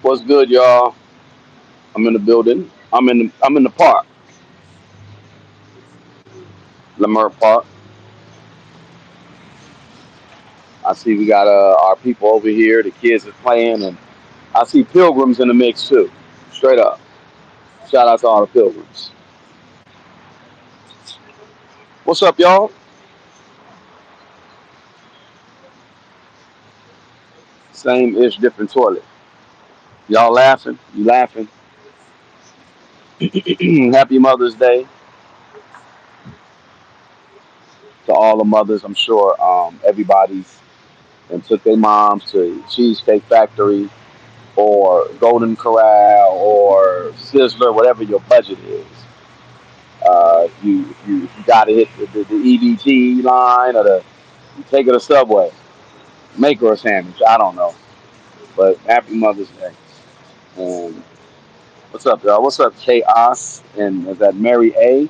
What's good, y'all? I'm in the building. I'm in the park, Lamar Park. I see we got our people over here. The kids are playing, and I see pilgrims in the mix too. Straight up. Shout out to all the pilgrims. What's up, y'all? Same ish, different toilet. Y'all laughing? You laughing? Happy Mother's Day to all the mothers. I'm sure everybody's and took their moms to Cheesecake Factory or Golden Corral or Sizzler, whatever your budget is. If you got to hit the EBT line or you take it a Subway, make her a sandwich. I don't know, but happy Mother's Day. And what's up, y'all? What's up, Chaos? And is that Mary A?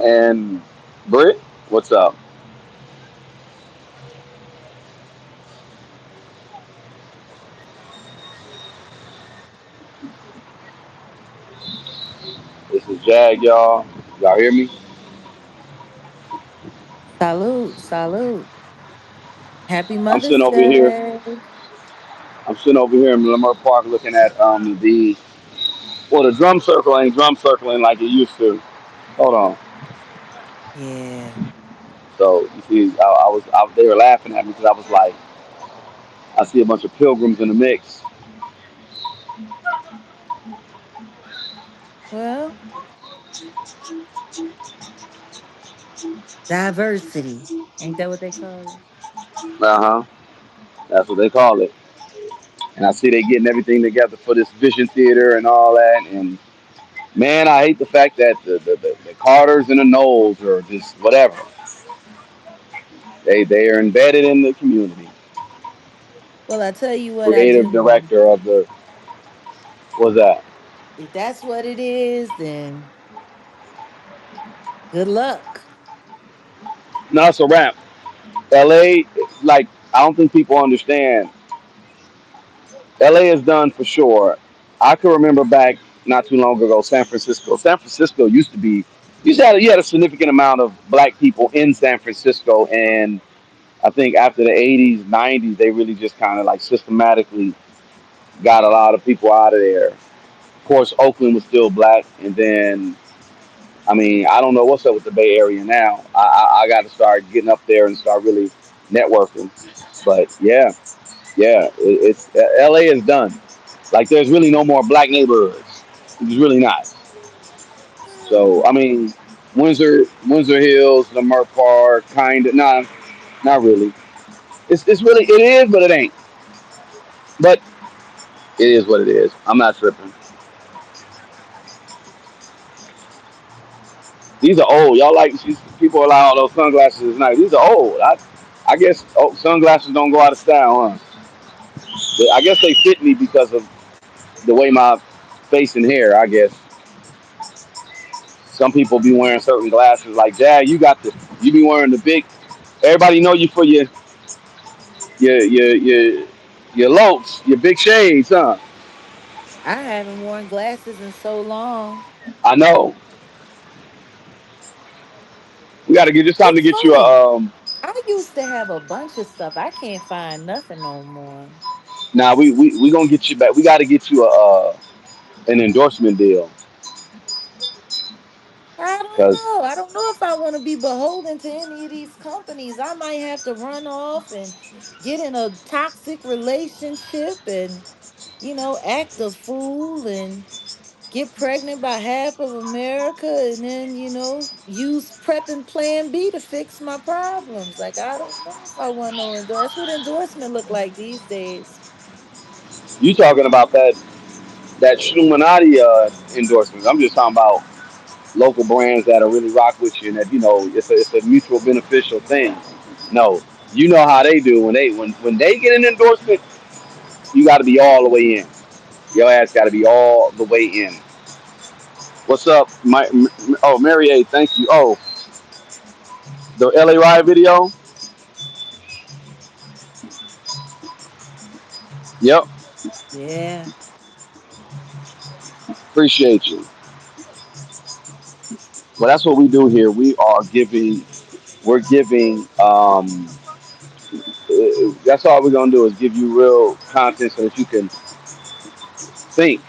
And Britt? What's up? This is Jag, y'all. Y'all hear me? Salute, salute. Happy I'm sitting Mother's over here. Day. I'm sitting over here in Lamar Park looking at the the drum circle ain't drum circling like it used to. Hold on. Yeah. So you see, they were laughing at me because I was like, I see a bunch of pilgrims in the mix. Well, diversity. Ain't that what they call it? Uh huh. That's what they call it. And I see they getting everything together for this Vision Theater and all that. And man, I hate the fact that the Carters and the Knowles or just whatever. They are embedded in the community. Well, I tell you what I do Creative know. director of the what's that? If that's what it is, then good luck. No, it's a wrap. LA, like I don't think people understand. LA is done for sure. I can remember back not too long ago, San Francisco. San Francisco you had a significant amount of black people in San Francisco, and I think after the '80s, '90s, they really just kind of like systematically got a lot of people out of there. Of course, Oakland was still black, and then I mean I don't know what's up with the Bay Area now. I got to start getting up there and start really networking. But yeah, yeah, it's LA is done. Like there's really no more black neighborhoods. There's really not. So I mean, Windsor Hills, Lamar Park, kind of. Nah, not really. It's really it is, but it ain't. But it is what it is. I'm not tripping. These are old. Y'all like people allow all those sunglasses is nice. These are old. I guess sunglasses don't go out of style, huh? I guess they fit me because of the way my face and hair. I guess some people be wearing certain glasses. Like Dad, you be wearing the big. Everybody know you for your your your your lopes, your big shades, huh? I haven't worn glasses in so long. I know. We got to get. It's time to It's get you funny. a I used to have a bunch of stuff. I can't find nothing no more. Nah, we gonna get you back. We got to get you a an endorsement deal I don't because know. I don't know if I want to be beholden to any of these companies. I might have to run off and get in a toxic relationship and, act a fool and get pregnant by half of America and then, use prep and plan B to fix my problems. Like, I don't know if I want no endorsement. That's what endorsement look like these days. you talking about that Illuminati endorsement. I'm just talking about local brands that'll really rock with you and that it's a mutual beneficial thing. No, you know how they do when they get an endorsement, you got to be all the way in. Your ass got to be all the way in. What's up, oh Mary A? Thank you. Oh, the LA Riot video. Yep. Yeah. Appreciate you. Well, that's what we do here. We are giving. We're giving. That's all we're gonna do is give you real content so that you can think,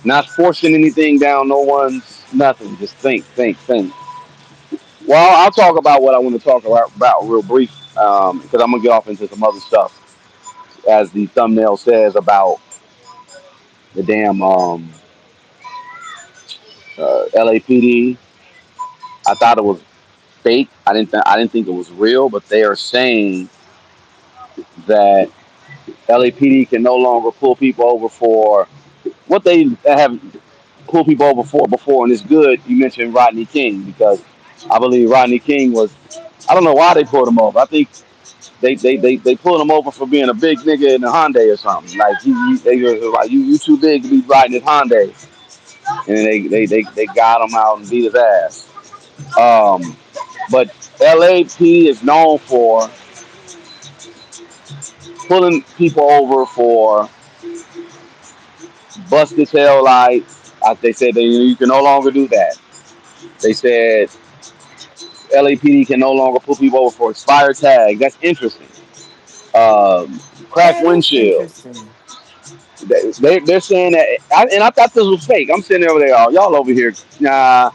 not forcing anything down no one's nothing. Just think, think, think. Well, I'll talk about what I want to talk about real brief because I'm gonna get off into some other stuff, as the thumbnail says about the damn LAPD. I thought it was fake. I didn't think it was real, but they are saying that LAPD can no longer pull people over for what they have pulled people over for before, and it's good you mentioned Rodney King because I believe Rodney King was. I don't know why they pulled him over. I think they pulled him over for being a big nigga in a Hyundai or something. Like they were like you too big to be riding this Hyundai, and they got him out and beat his ass. Um, but LAP is known for pulling people over for busted tail lights. They said you can no longer do that. They said LAPD can no longer pull people over for expired tag. That's interesting. Cracked That is windshield. interesting. They're saying that, and I thought this was fake. I'm sitting over there, y'all over here. Nah.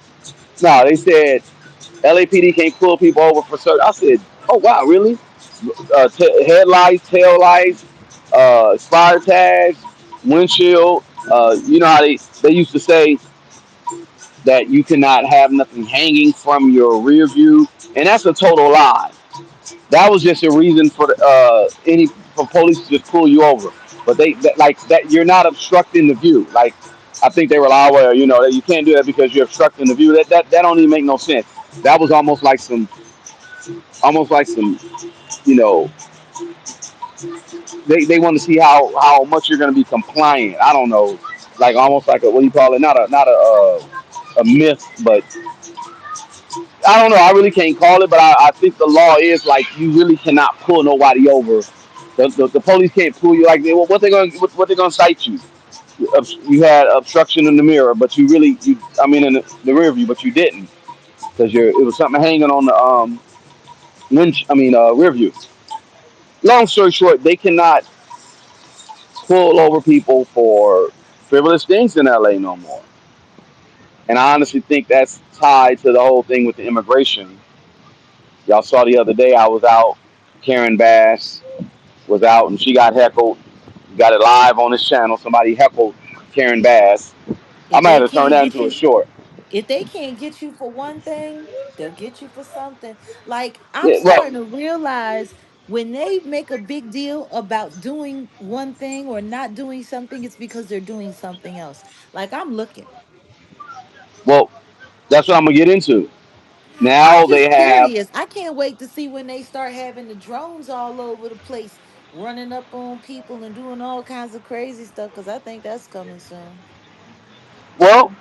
They said LAPD can't pull people over for certain. I said, oh wow, really? Headlights, tail lights, expired tags, windshield. You know how they used to say that you cannot have nothing hanging from your rear view, and that's a total lie. That was just a reason for any for police to just pull you over. But like that you're not obstructing the view. Like I think they were like, oh, well, that you can't do that because you're obstructing the view. That don't even make no sense. That was almost like some you know they want to see how much you're going to be compliant. I don't know, like almost like a what do you call it? Not a myth, but I don't know. I really can't call it, but I think the law is like you really cannot pull nobody over. The police can't pull you like what they gonna cite you? You had obstruction in the mirror, but you really you I mean in the rear view, but you didn't because it was something hanging on the rear view. Long story short, they cannot pull over people for frivolous things in LA no more. And I honestly think that's tied to the whole thing with the immigration. Y'all saw the other day I was out. Karen Bass was out and she got heckled. Got it live on this channel. Somebody heckled Karen Bass. I If might they have to turn can't that get into a you, short. if they can't get you for one thing, they'll get you for something. Like I'm Yeah, well, starting to realize when they make a big deal about doing one thing or not doing something, it's because they're doing something else. Like I'm looking. well, that's what I'm gonna get into. I'm Now they just have curious. I can't wait to see when they start having the drones all over the place, running up on people and doing all kinds of crazy stuff. Because I think that's coming soon. well,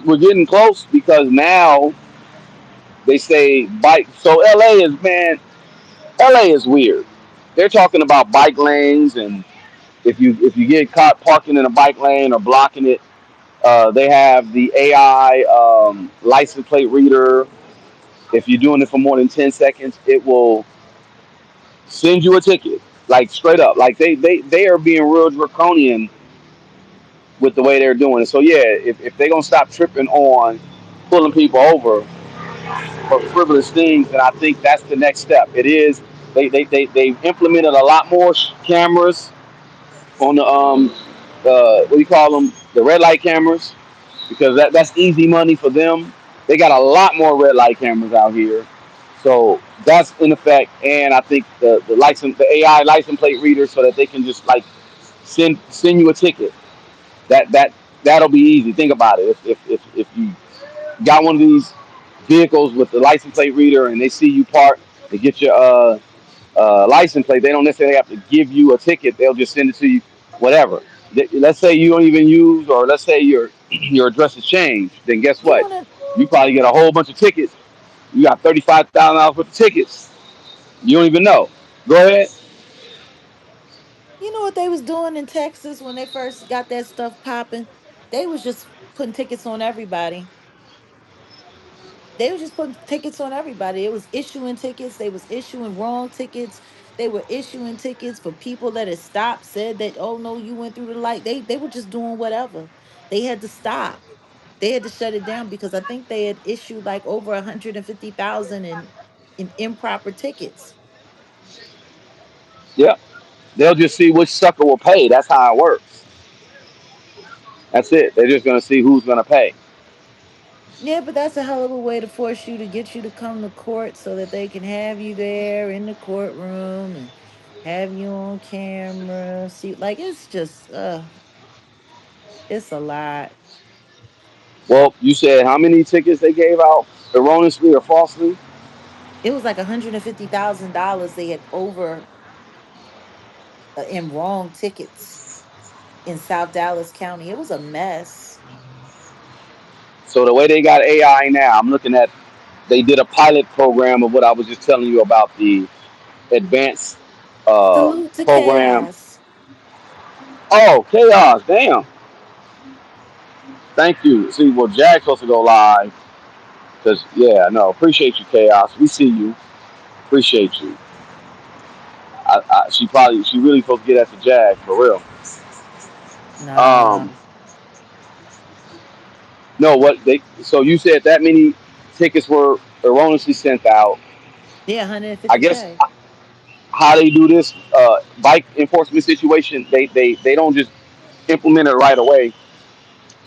we're getting close because now they say bike. So LA is man, LA is weird. They're talking about bike lanes and if you get caught parking in a bike lane or blocking it, they have the AI license plate reader. If you're doing it for more than 10 seconds, it will send you a ticket. Like straight up. Like they are being real draconian with the way they're doing it. So yeah, if they're gonna stop tripping on pulling people over for frivolous things, then I think that's the next step. It is they've implemented a lot more cameras on the what do you call them, the red light cameras, because that's easy money for them. They got a lot more red light cameras out here, so that's in effect. And I think the AI license plate reader, so that they can just like send you a ticket. That'll be easy. Think about it. If you got one of these vehicles with the license plate reader and they see you park, they get your license plate. They don't necessarily have to give you a ticket. They'll just send it to you, whatever. Let's say you don't even use, or let's say your address has changed. Then guess You what? wanna, You probably get a whole bunch of tickets. You got $35,000 worth of tickets. You don't even know. Go ahead. You know what they was doing in Texas when they first got that stuff popping? They was just putting tickets on everybody. They was just putting tickets on everybody. It was issuing tickets. They was issuing wrong tickets. They were issuing tickets for people that had stopped, said that, oh no, you went through the light. They were just doing whatever. They had to stop. They had to shut it down because I think they had issued like over 150,000 in improper tickets. Yep. They'll just see which sucker will pay. That's how it works. That's it. They're just gonna see who's gonna pay. Yeah, but that's a hell of a way to force you to get you to come to court so that they can have you there in the courtroom and have you on camera. See, like it's just it's a lot. Well, you said how many tickets they gave out erroneously or falsely? It was like $150,000 they had over in wrong tickets in South Dallas County. It was a mess. So the way they got AI now, I'm looking at. They did a pilot program of what I was just telling you about the advanced Salute to program. chaos. Oh, chaos! Damn. Thank you. See, well, Jack's supposed to go live because yeah, no, appreciate you, chaos. We see you. Appreciate you. She really supposed to get at the Jag for real. Nah. Um, no, what they? So you said that many tickets were erroneously sent out. Yeah, I guess 150K. how they do this bike enforcement situation, they don't just implement it right away.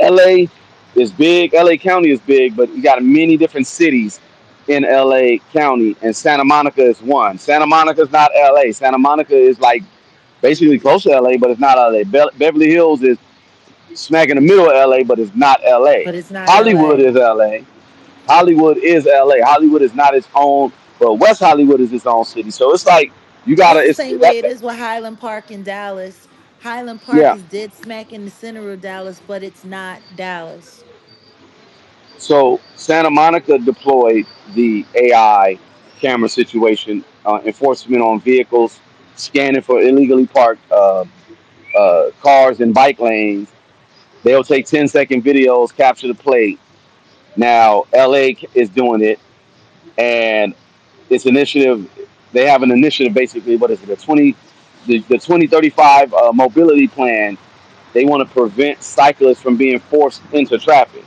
LA is big. LA County is big, but you got many different cities in LA County, and Santa Monica is one. Santa Monica is not LA. Santa Monica is like basically close to LA, but it's not LA. Beverly Hills is smack in the middle of LA, but it's not LA. But it's not Hollywood LA. is LA. Hollywood is LA. Hollywood is not its own, but West Hollywood is its own city. So it's like you gotta. It's the It's same way that. it is with Highland Park in Dallas. Highland Park Yeah. is dead smack in the center of Dallas, but it's not Dallas. So Santa Monica deployed the AI camera situation, enforcement on vehicles, scanning for illegally parked cars and bike lanes. They'll take 10-second videos, capture the plate. Now LA is doing it, and this initiative, they have an initiative basically. What is it? The 2035 mobility plan. They want to prevent cyclists from being forced into traffic.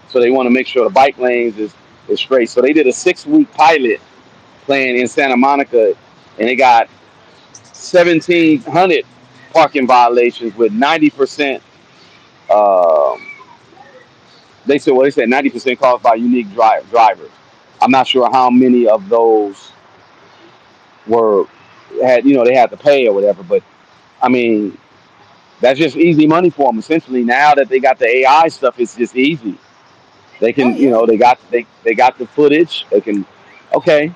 So they want to make sure the bike lanes is straight. So they did a 6 week pilot plan in Santa Monica, and they got 1,700 parking violations with 90%. Um, they said 90% caused by unique drivers. I'm not sure how many of those were had they had to pay or whatever, but I mean that's just easy money for them. Essentially, now that they got the AI stuff, it's just easy. They Oh can, yeah. they got the footage. They can, okay.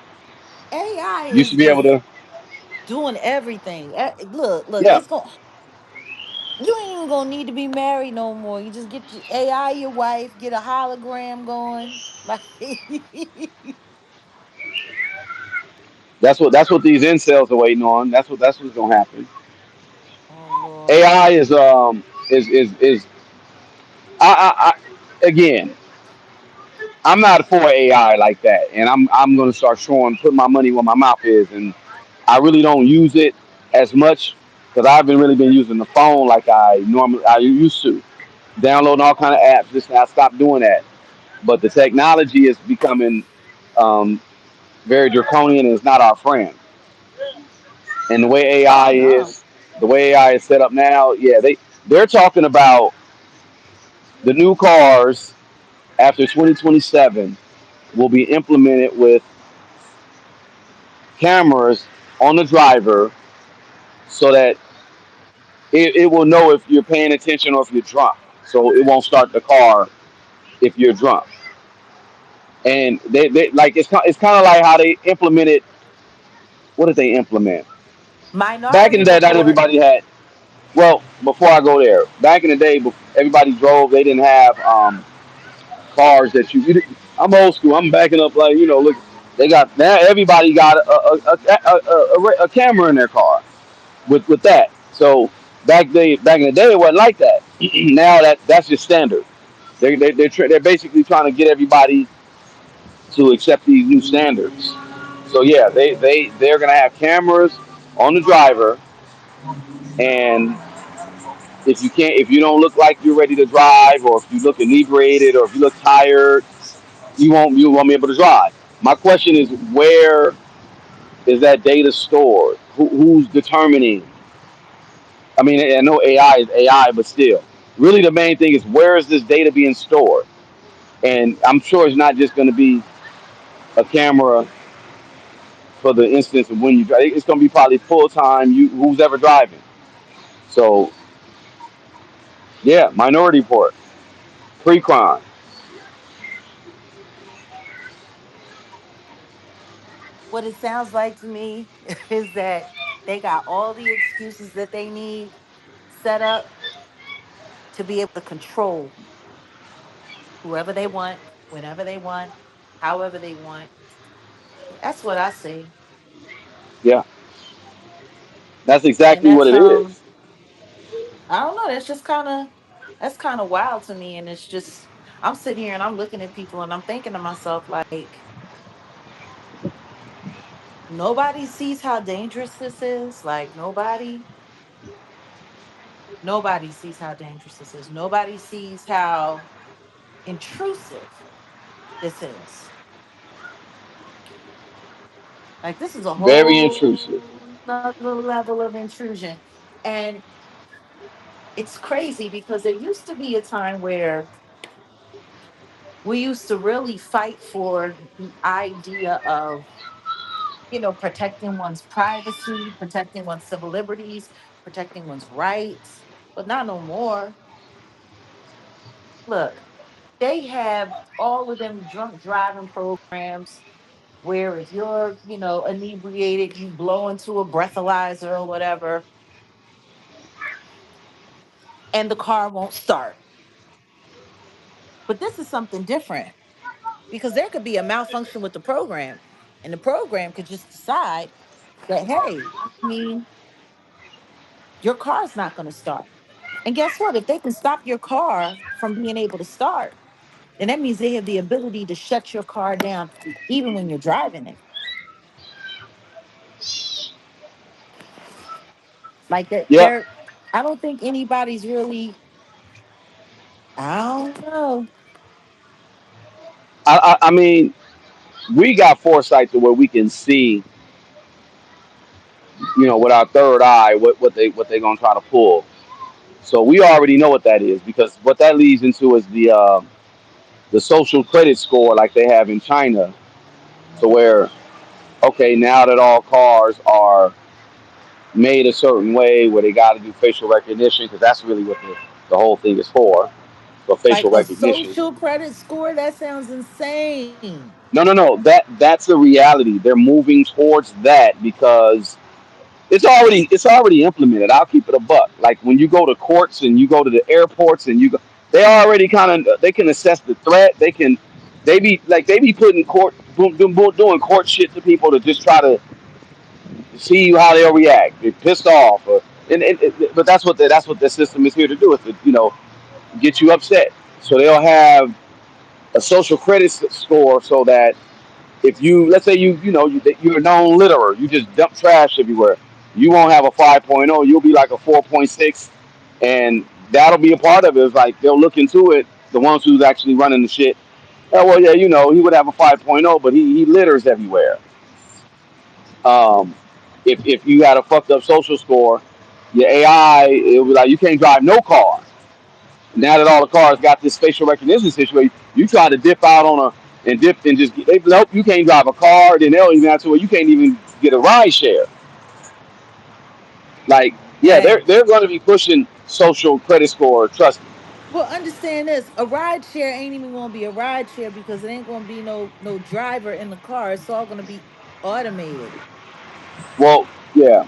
AI You should is be able just to, doing everything. Look, yeah. it's going you ain't even gonna need to be married no more. You just get your AI your wife, get a hologram going. Like That's what these incels are waiting on. That's what's gonna happen. Oh Lord. AI is again. I'm not for AI like that, and I'm gonna start showing, put my money where my mouth is, and I really don't use it as much because I've been really been using the phone like I used to, downloading all kind of apps. Listen, I stopped doing that, but the technology is becoming um, very draconian and it's not our friend. And Oh no. the way AI is set up now, yeah, they're talking about the new cars after 2027 will be implemented with cameras on the driver so that it will know if you're paying attention or if you're drunk. So it won't start the car if you're drunk. And they like it's kind of like how they implemented. What did they implement? Back in Minority the day, not Report. everybody had. Well, before I go there, back in the day, everybody drove. They didn't have cars that I'm old school. I'm backing up like look. They got now. Everybody got a camera in their car with that. So back in the day, it wasn't like that. Now that's just standard. They're basically trying to get everybody to accept these new standards. So yeah, they're gonna have cameras on the driver, and if you don't look like you're ready to drive, or if you look inebriated, or if you look tired, you won't be able to drive. My question is, where is that data stored? Who's determining? I mean, I know AI is AI, but still, really the main thing is, where is this data being stored? And I'm sure it's not just going to be a camera for the instance of when you drive. It's going to be probably full time. You who's ever driving. So yeah, Minority Report, pre-crime. What it sounds like to me is that they got all the excuses that they need set up to be able to control whoever they want, whenever they want, however they want. That's what I say. Yeah, that's And exactly what it is. I don't know, that's kind of wild to me. And it's just, I'm sitting here and I'm looking at people and I'm thinking to myself, like, nobody sees how dangerous this is. Like, nobody sees how dangerous this is. Nobody sees how intrusive this is. Like, this is a Very intrusive. whole nother level of intrusion. And it's crazy because there used to be a time where we used to really fight for the idea of, protecting one's privacy, protecting one's civil liberties, protecting one's rights, but not no more. Look, they have all of them drunk driving programs where if you're, inebriated, you blow into a breathalyzer or whatever, and the car won't start. But this is something different because there could be a malfunction with the program, and the program could just decide that, hey, your car's not going to start. And guess what? If they can stop your car from being able to start, then that means they have the ability to shut your car down even when you're driving it. Like that, Yeah, I don't think anybody's really. I don't know. I mean, we got foresight to where we can see, with our third eye, what they gonna try to pull. So we already know what that is, because what that leads into is the social credit score like they have in China, to where, okay, now that all cars are made a certain way, where they got to do facial recognition, because that's really what the whole thing is for Like facial a recognition. social credit score, that sounds insane. No, no, no. That's a reality. They're moving towards that because it's already implemented. I'll keep it a buck. Like when you go to courts and you go to the airports and they already kind of, they can assess the threat. They be putting doing court shit to people to just try to see how they'll react. They're pissed off, but that's what the system is here to do, is to get you upset. So they'll have a social credit score, so that if you, let's say, you're a known litterer, you just dump trash everywhere, you won't have a 5.0, you'll be like a 4.6, and that'll be a part of it. It's like they'll look into it, the ones who's actually running the shit. Oh well, yeah, he would have a 5.0, but he litters everywhere. Um, if you had a fucked up social score, your AI, it'll be like, you can't drive no car. Now that all the cars got this facial recognition situation, you try to dip out on a and dip and just nope, you can't drive a car. Then they'll even have to where you can't even get a ride share. Like, yeah, they're Hey, they're going to be pushing social credit score. Trust me. well, understand this: a ride share ain't even gonna be a ride share because it ain't gonna be no driver in the car. It's all gonna be automated. Well, yeah,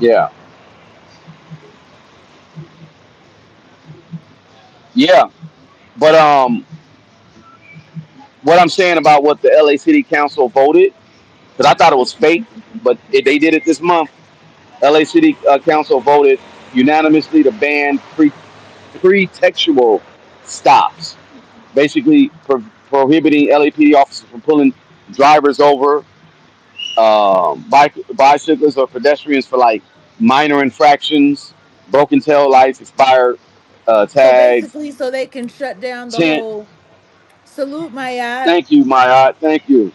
yeah, yeah. But what I'm saying about what the LA City Council voted, because I thought it was fake, but they did it this month. LA City Council voted unanimously to ban pretextual stops, basically prohibiting LAPD officers from pulling drivers over, bicyclists or pedestrians for like minor infractions, broken tail lights, expired So tags, basically, so they can shut down the tint. whole salute my yacht. Thank you, Maya. Thank you.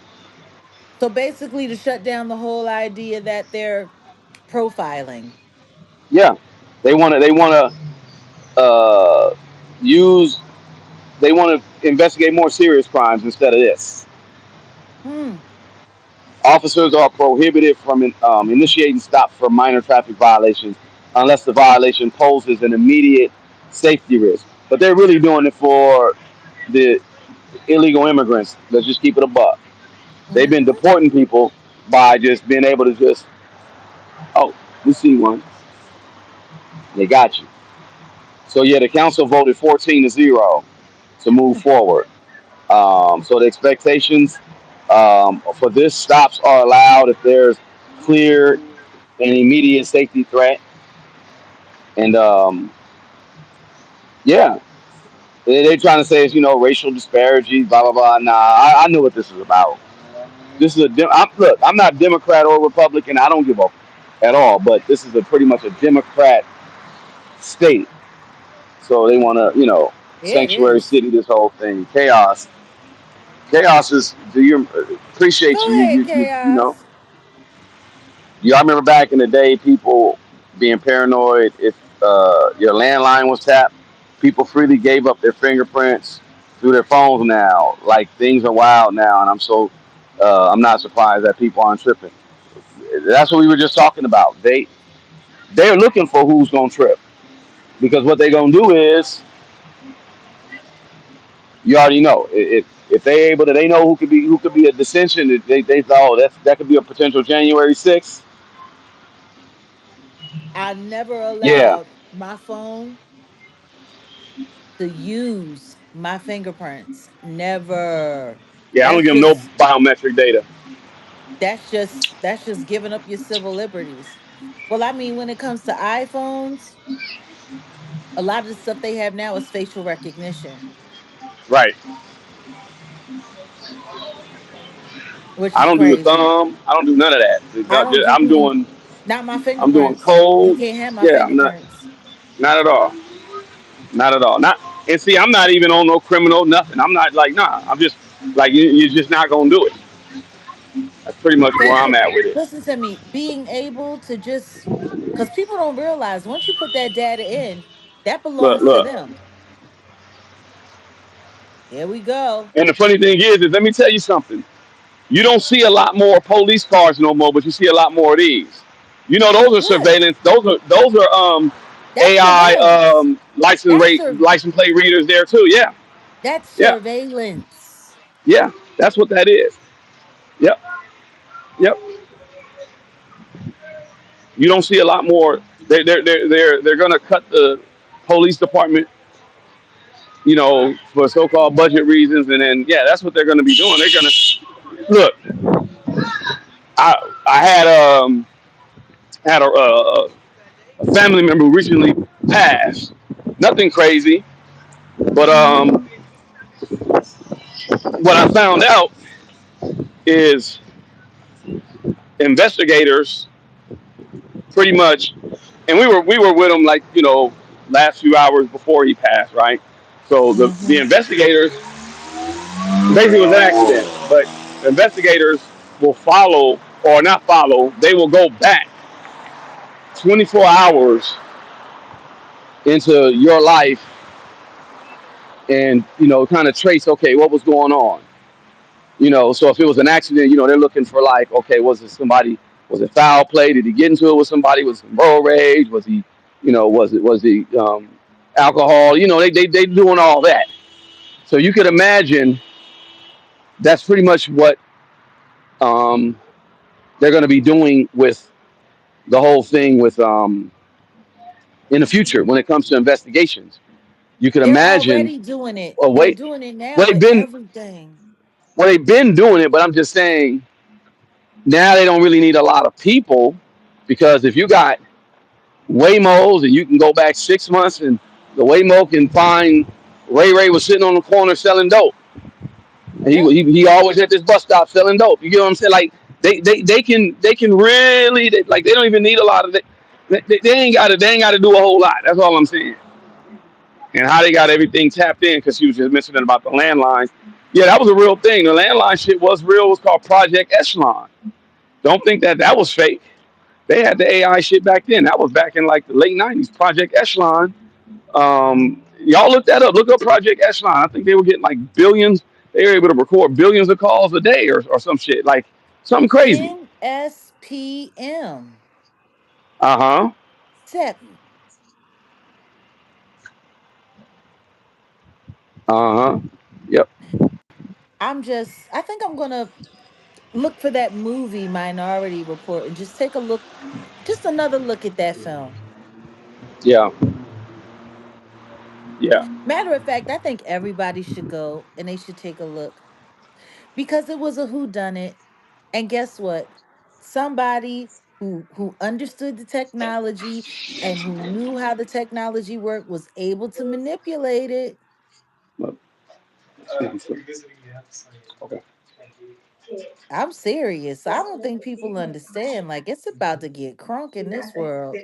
So basically, to shut down the whole idea that they're profiling. Yeah, they want to. They want to use. They want to investigate more serious crimes instead of this. Hmm. Officers are prohibited from initiating stops for minor traffic violations unless the violation poses an immediate safety risk. But they're really doing it for the illegal immigrants. Let's just keep it a buck. They've been Mm-hmm. deporting people by just being able to just, oh, we see one. They got you. So yeah, the council voted 14-0 to move forward. So the expectations for this stops are allowed if there's clear and immediate safety threat. And yeah, they're trying to say it's racial disparity, blah blah blah. Nah, I know what this is about. This is look. I'm not Democrat or Republican. I don't give up at all. But this is a pretty much a Democrat state. So they want to Yeah, it sanctuary is. city this whole thing chaos. Chaos is. Do you appreciate you? Go You ahead, you you know. chaos. I remember back in the day, people being paranoid if your landline was tapped. People freely gave up their fingerprints through their phones now. Like things are wild now, and I'm not surprised that people aren't tripping. That's what we were just talking about. They're looking for who's gonna trip because what they're gonna do is you already know if they able to they know who could be a dissension. They thought that could be a potential January 6th. I never Yeah, allowed my phone to use my fingerprints. Never. yeah. I don't That's give them no just biometric data. that's just giving up your civil liberties. Well, I mean, when it comes to iPhones, a lot of the stuff they have now is facial recognition, Right. which I is don't do the crazy. thumb. I don't do none of that. I don't I'm do doing not my I'm doing fingerprints. You cold. can't have my Yeah, I'm not fingerprints. not at all. Not at all. Not and see, I'm not even on no criminal nothing. I'm not like nah. I'm just like you're just not gonna do it. That's pretty much where I'm Facial. at with it. Listen to me. Being able to just because people don't realize once you put that data in, that Look, belongs to look. them. Here we go. And the funny thing is let me tell you something. You don't see a lot more police cars no more, but you see a lot more of these. Those are Good. surveillance. Those are That's AI surveillance. That's sur- license plate readers there too. Yeah, that's yeah, surveillance. yeah. That's what that is. Yep, yep. You don't see a lot more. They're gonna cut the police department, for so-called budget reasons, and then yeah, that's what they're gonna be doing. They're gonna look. I had a family member who recently passed. Nothing crazy, but Mm-hmm. what I found out is investigators pretty much, and we were with him like last few hours before he passed, right? So the Mm-hmm. investigators basically it was an accident, but the investigators will follow or not follow. They will go back 24 hours into your life and kind of trace okay what was going on. So if it was an accident, they're looking for like, okay, was it foul play? Did he get into it with somebody? Was it road rage? Was he, was he alcohol? They doing all that. So you could imagine that's pretty much what um, they're going to be doing with the whole thing with in the future when it comes to investigations. You could They're imagine. already doing it. Oh They're wait, doing it now well they've with been everything. well they've been doing it, but I'm just saying now they don't really need a lot of people. Because if you got Waymos and you can go back 6 months and the Waymo can find Ray was sitting on the corner selling dope. And Yep. he always at this bus stop selling dope. You get what I'm saying? Like they can really like they don't even need a lot of it. They ain't got to do a whole lot. That's all I'm saying. And how they got everything tapped in because she was just mentioning about the landlines. Yeah, that was a real thing. The landline shit was real. It was called Project Echelon. Don't think that that was fake. They had the AI shit back then. That was back in like the late '90s. Project Echelon. Y'all look that up. Look up Project Echelon. I think they were getting like billions. They were able to record billions of calls a day or some shit like something crazy. NSPM Uh huh. 7. Uh huh. Yep. I think I'm going to look for that movie Minority Report and just take a look, just another look at that film. Yeah. Yeah. Matter of fact, I think everybody should go and they should take a look because it was a whodunit. And guess what? Somebody who understood the technology and who knew how the technology worked was able to manipulate it. Look, okay. I'm serious. I don't think people understand. Like it's about to get crunk in this world.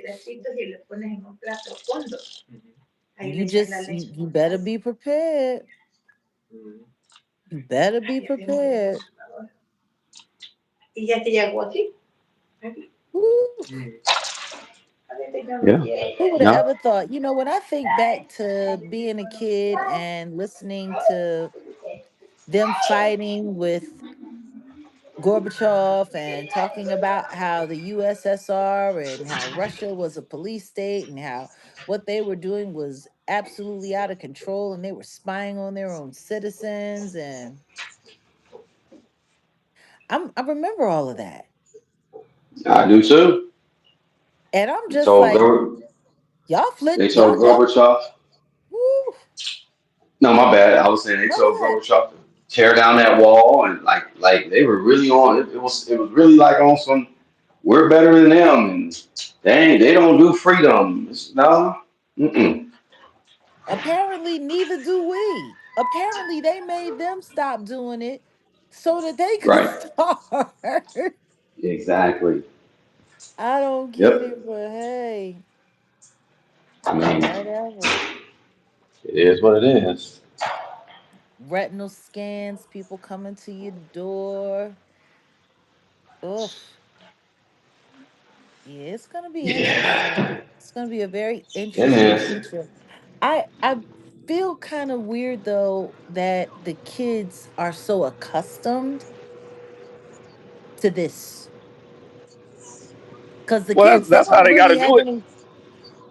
And you better be prepared. You better be prepared. Woo. Yeah. Who would have Yeah. ever thought? When I think back to being a kid and listening to them fighting with Gorbachev and talking about how the USSR and how Russia was a police state and how what they were doing was absolutely out of control and they were spying on their own citizens I remember all of that. I do too. And I'm They just told like, Gor- y'all they flit told y'all Gorbachev. woo, No, my bad. I was saying they no told go ahead. Gorbachev to tear down that wall and like they were really on it. It was really like on some we're better than them and they don't do freedom. No. Mm-mm. Apparently neither do we. Apparently they made them stop doing it so that they could Right. start. Exactly. I don't get Yep. it, but hey, I mean, whatever. it is what it is. Retinal scans, people coming to your door. Oof. Yeah, it's gonna be Yeah. interesting. It's gonna be a very It interesting is. future. I feel kind of weird though that the kids are so accustomed to this. Because the Well, kids, that's they that's how don't they got really to do have it. any,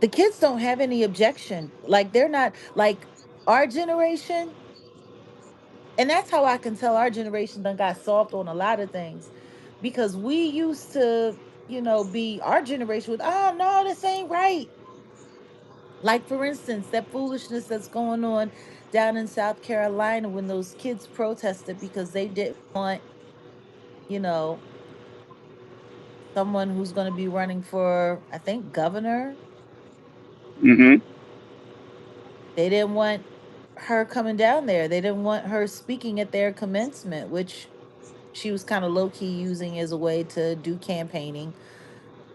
the kids don't have any objection. Like they're not like our generation. And that's how I can tell our generation done got soft on a lot of things. Because we used to, be our generation with, oh no, this ain't right. Like for instance, that foolishness that's going on down in South Carolina when those kids protested because they didn't want, you know, someone who's going to be running for, I think, governor. Hmm. They didn't want her coming down there. They didn't want her speaking at their commencement, which she was kind of low key using as a way to do campaigning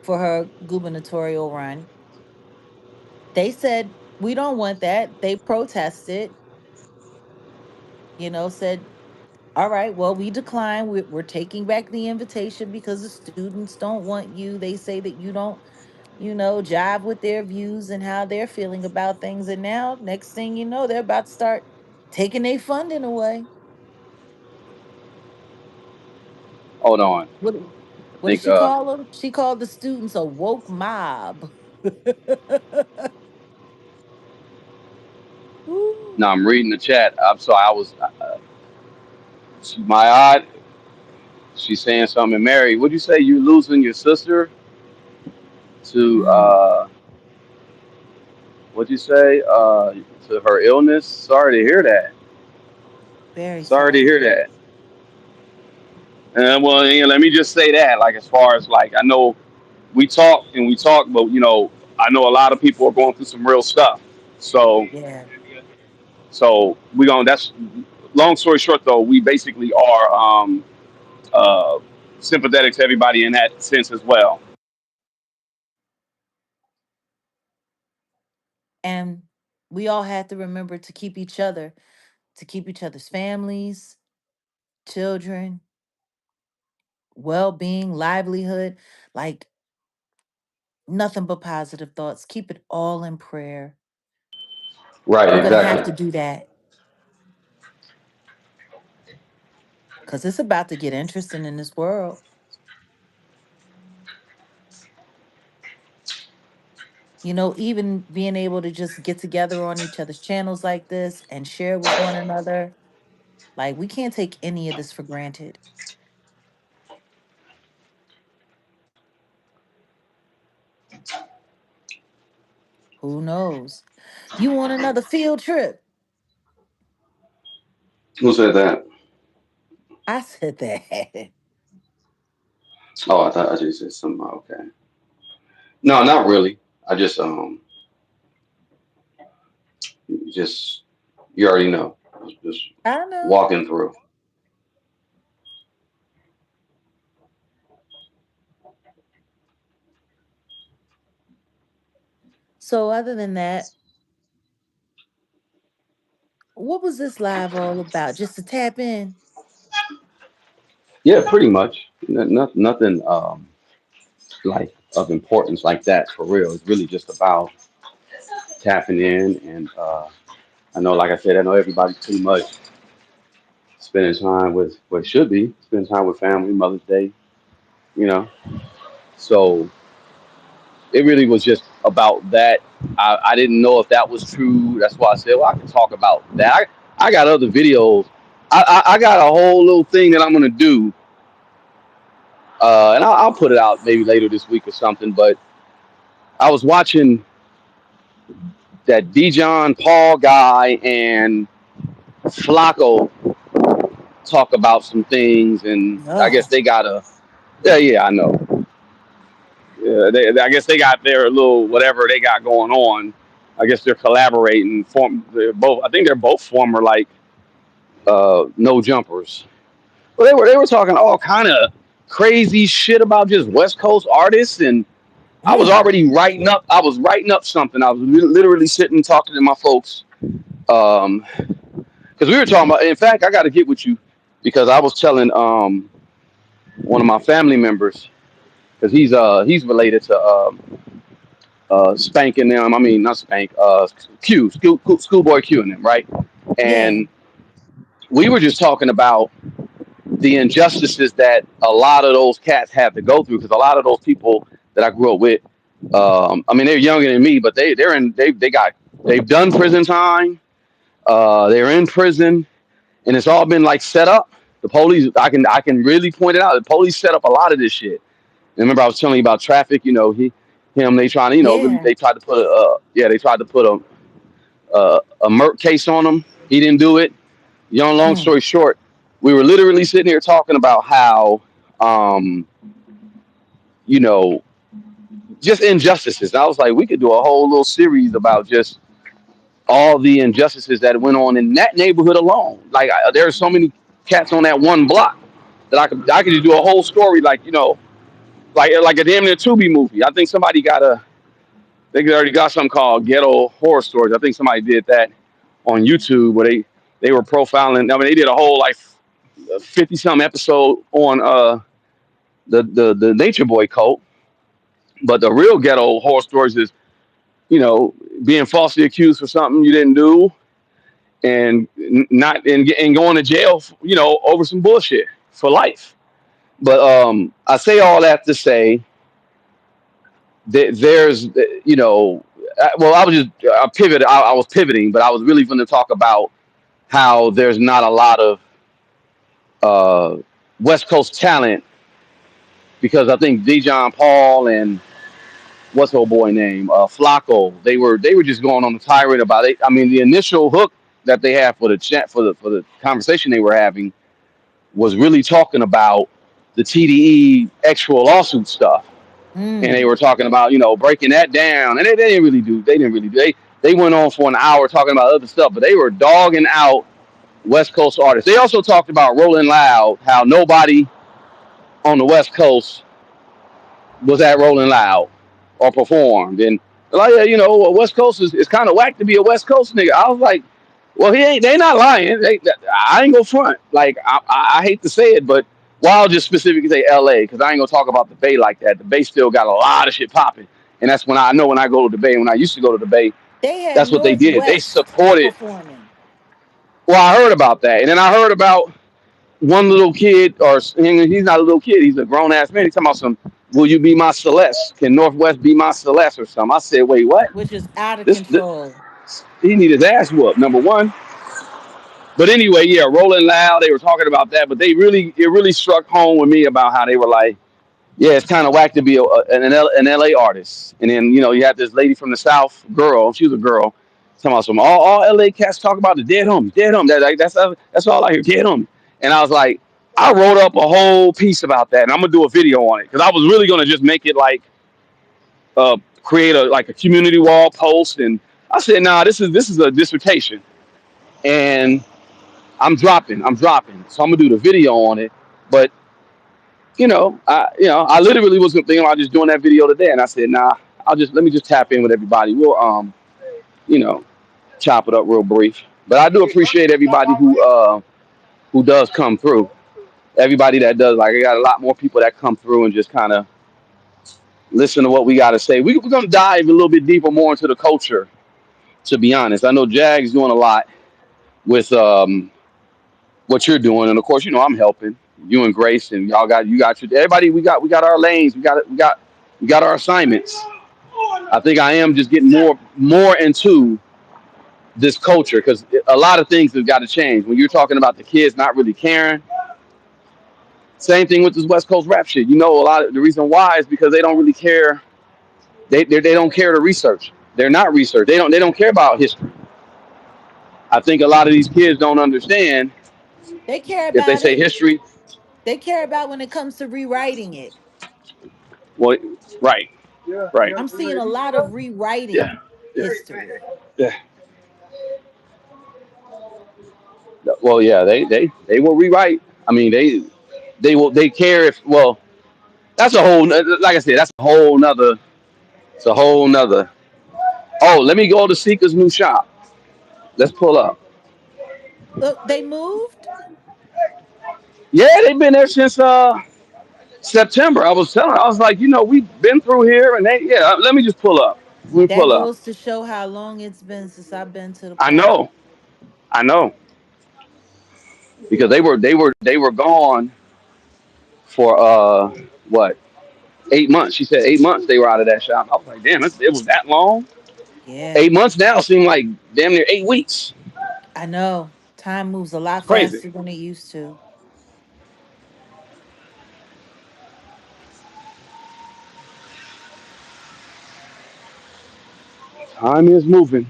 for her gubernatorial run. They said, we don't want that. They protested, said, all right, well, we decline. We're taking back the invitation because the students don't want you. They say that you don't, jive with their views and how they're feeling about things. And now, next thing you know, they're about to start taking their funding away. Hold on. What I what did think she call them? She called the students a woke mob. no, Ooh, I'm reading the chat. I'm sorry. I was my odd. She's saying something. Mary, would you say you losing your sister to mm, what'd you say to her illness? Sorry to hear that. very Sorry to sad. hear that. Well, let me just say that. Like as far as like I know we talk and we talk, but I know a lot of people are going through some real stuff. So Yeah. we going that's long story short though, we basically are uh, sympathetic to everybody in that sense as well. And we all had to remember to keep each other, to keep each other's families, children, well being, livelihood, like nothing but positive thoughts. Keep it all in prayer. Right, We're going to have exactly. to do that because it's about to get interesting in this world. Even being able to just get together on each other's channels like this and share with one another, like we can't take any of this for granted. Who knows? You want another field trip? Who said that? I said that. Oh, I thought I just said something. Okay. No, not really. I just you already know. Just I know. walking through. So, other than that, what was this live all about? Just to tap in? Yeah, pretty much. Nothing like of importance like that for real. It's really just about tapping in and I know, like I said, I know everybody pretty much spending time with what it should be, spending time with family, Mother's Day, you know. So it really was just about that. I didn't know if that was true. That's why I said, well, I can talk about that. I got other videos. I got a whole little thing that I'm gonna do, and I'll put it out maybe later this week or something. But I was watching that Dijon Paul guy and Flacco talk about some things, and I guess Ugh. they got a yeah, I know. Yeah, I guess they got their little whatever they got going on. I guess they're collaborating. They're both. I think they're both former like no jumpers. Well, they were talking all kind of crazy shit about just West Coast artists, and I was Mm. already writing up. I was writing up something. I was literally sitting talking to my folks because we were talking about. In fact, I got to get with you because I was telling one of my family members because he's related to Spank and them. I mean, not Spank. Schoolboy Q and them, right? Yeah. And we were just talking about the injustices that a lot of those cats have to go through because a lot of those people that I grew up with, I mean, they're younger than me, but they've done prison time. They're in prison, and it's all been like set up. The police, I can really point it out. The police set up a lot of this shit. And remember, I was telling you about traffic. They trying to, really, Yeah. they tried to put they tried to put a murk case on him. He didn't do it. Long Mm. story short, we were literally sitting here talking about how, um, you know, just injustices. And I was like, we could do a whole little series about just all the injustices that went on in that neighborhood alone. Like, there are so many cats on that one block that I could just do a whole story, like a damn near Tubi movie. I think somebody got a they already got something called Ghetto Horror Stories. I think somebody did that on YouTube where they were profiling. I mean, they did a whole like 50 some episode on the Nature Boy cult. But the real Ghetto Horror Stories is you know being falsely accused for something you didn't do and not and going to jail over some bullshit for life. But I say all that to say that there's well, I was just I was pivoting, but I was really going to talk about how there's not a lot of uh, West Coast talent because I think Dijon Paul and what's old boy name Flacco they were just going on a tirade about it. I mean, the initial hook that they had for the chat for the conversation they were having was really talking about the TDE actual lawsuit stuff. and they Mm. were talking about breaking that down, and they didn't really do. They didn't really do. They went on for an hour talking about other stuff, but they were dogging out West Coast artists. They also talked about Rolling Loud, how nobody on the West Coast was at Rolling Loud or performed, and like yeah, West Coast is kind of whack to be a West Coast nigga. I was like, well, he ain't. They not lying. I ain't gonna front. Like I hate to say it, but well, I'll just specifically say L.A. because I ain't gonna talk about the Bay like that. The Bay still got a lot of shit popping, and that's when I know when I go to the Bay. When I used to go to the Bay, They had that's what they did. They Northwest supported. performing, Well, I heard about that, and then I heard about one little kid, or he's not a little kid. He's a grown ass man. He's talking about some. Will you be my Celeste? Can Northwest be my Celeste or something? I said, wait, what? which is out of This control. he need his ass whooped. Number one. But anyway, yeah, Rolling Loud. They were talking about that, but it really struck home with me about how they were like, yeah, it's kind of whack to be an LA artist. And then you had this lady from the South, girl. She was a girl. Talking about some all LA cats talk about the dead homies, dead homies. That's all I hear, dead homies. And I was like, I wrote up a whole piece about that, and I'm gonna do a video on it because I was really gonna just make it like create a community wall post, and I said, nah, this is a dissertation, and I'm dropping. So I'm gonna do the video on it. But I literally was thinking about just doing that video today, and I said, nah, let me just tap in with everybody. We'll you know, chop it up real brief. But I do appreciate everybody who does come through. Everybody that does, like, I got a lot more people that come through and just kind of listen to what we got to say. We're gonna dive a little bit deeper, more into the culture. To be honest, I know Jag's doing a lot with what you're doing, and of course, I'm helping you and Grace, and you got your everybody. We got our lanes. We got our assignments. I think I am just getting more into this culture because a lot of things have got to change. When you're talking about the kids not really caring, same thing with this West Coast rap shit. A lot of the reason why is because they don't really care. They don't care to research. They're not research. They don't care about history. I think a lot of these kids don't understand They care if they about say it. history. They care about when it comes to rewriting it. Well, right, right, I'm seeing a lot of yeah, rewriting yeah, history. yeah. Well, yeah, they will rewrite. I mean, they care if that's a whole like I said, that's a whole nother. It's a whole nother. Oh, let me go to Seeker's new shop. Let's pull up. Look, they moved. Yeah, they've been there since September. I was telling. I was like, we've been through here, and yeah. Let me just pull up. Let me That pull up. goes to show how long it's been since I've been to the I park. know, I know, because they were gone for what 8 months. She said 8 months they were out of that shop. I was like, damn, it was that long. Yeah, 8 months now seem like damn near 8 weeks. I know. Time moves a It's lot crazy. faster than it used to. Time is moving.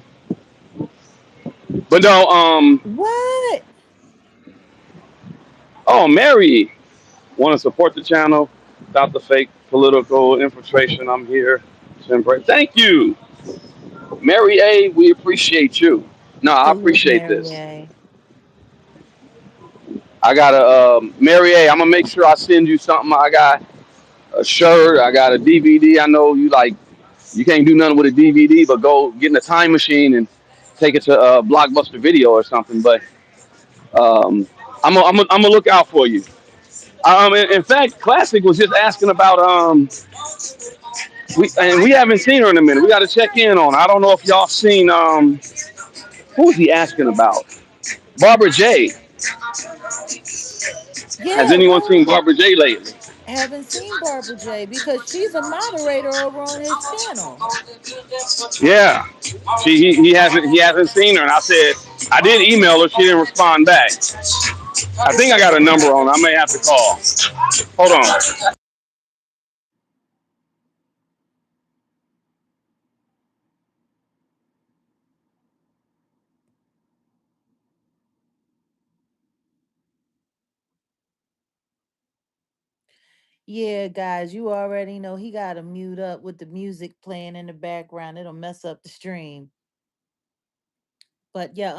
But no, What? oh, Mary, want to support the channel without the fake political infiltration. I'm here to embrace. Thank you, Mary A. We appreciate you. No, I Salute, appreciate Mary this. A. I got a Mary A. I'm gonna make sure I send you something. I got a shirt. I got a DVD. I know you like. You can't do nothing with a DVD, but go get in a time machine and take it to a Blockbuster Video or something. But um, I'm gonna look out for you. In fact, Classic was just asking about we haven't seen her in a minute. We got to check in on her. I don't know if y'all seen who was he asking about? Barbara J. Has Yeah, anyone why seen Barbara J lately? haven't seen Barbara J because she's a moderator over on his channel. Yeah, he hasn't seen her, and I said I did email her. She didn't respond back. I think I got a number on her. I may have to call. Hold on. Yeah, guys, you already know he got to mute up with the music playing in the background. It'll mess up the stream. But yeah,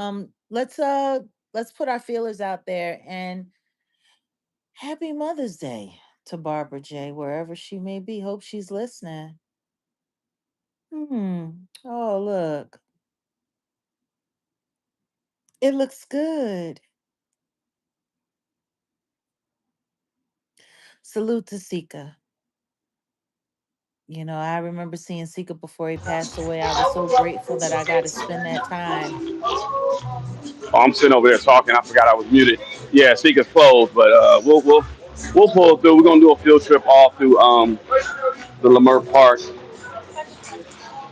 let's put our feelers out there and happy Mother's Day to Barbara J, wherever she may be. Hope she's listening. Oh, look. It looks good. Salute to Sika. You know, I remember seeing Sika before he passed away. I was so grateful that I got to spend that time. Oh, I'm sitting over there talking. I forgot I was muted. Yeah, Seeker's closed, but we'll pull through. We're gonna do a field trip all through the Lamert Park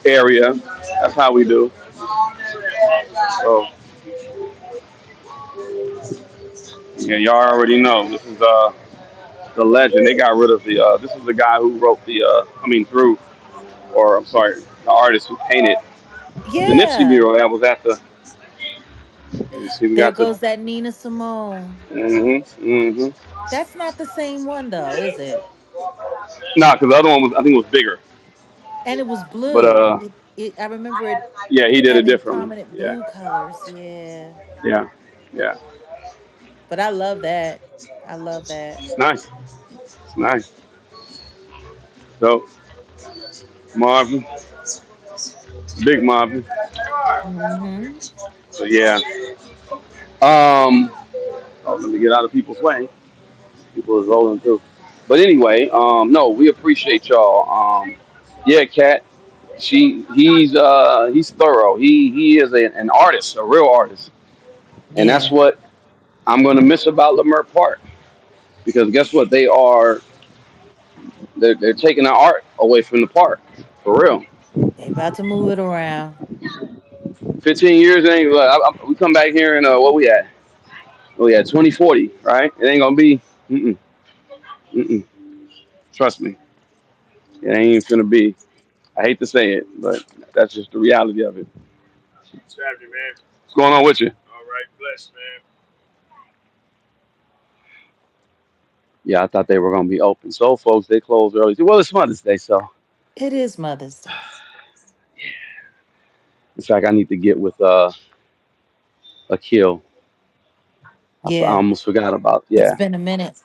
area. That's how we do. So yeah, y'all already know this is the legend. They got rid of the. This is the guy who wrote the. Drew, or I'm sorry, the artist who painted the Nipsey Yeah. mural that was at the. You see, we There got the. goes that Nina Simone. Mm-hmm. That's not the same one though, is it? Nah, because the other one was I think was bigger, And it was but blue. It I remember it yeah, he did it having differently. prominent Yeah, blue colors. Yeah. yeah, yeah. But I love that. I love that. It's nice. It's nice. So Marvin, big Marvin. Hmm. So yeah. Um. Oh, let me get out of people's way. People is rolling through. But anyway, no, we appreciate y'all. Yeah, Kat. He's thorough. He is an artist, a real artist, and that's Yeah. what I'm gonna miss about Lamert Park. Because guess what? They're taking the art away from the park for real. They about to move it around. 15 years ain't. We come back here and what we at? Oh yeah, 2040, right? It ain't gonna be. Mm-mm, mm-mm. Trust me, it ain't even gonna be. I hate to say it, but that's just the reality of it. What's happening, man? What's going on with you? All right, bless, man. Yeah, I thought they were gonna be open. So, folks, they closed early. Well, it's Mother's Day, so It is Mother's Day. in fact, I need to get with Akil. I Yeah. almost forgot about. It's Yeah, been a minute.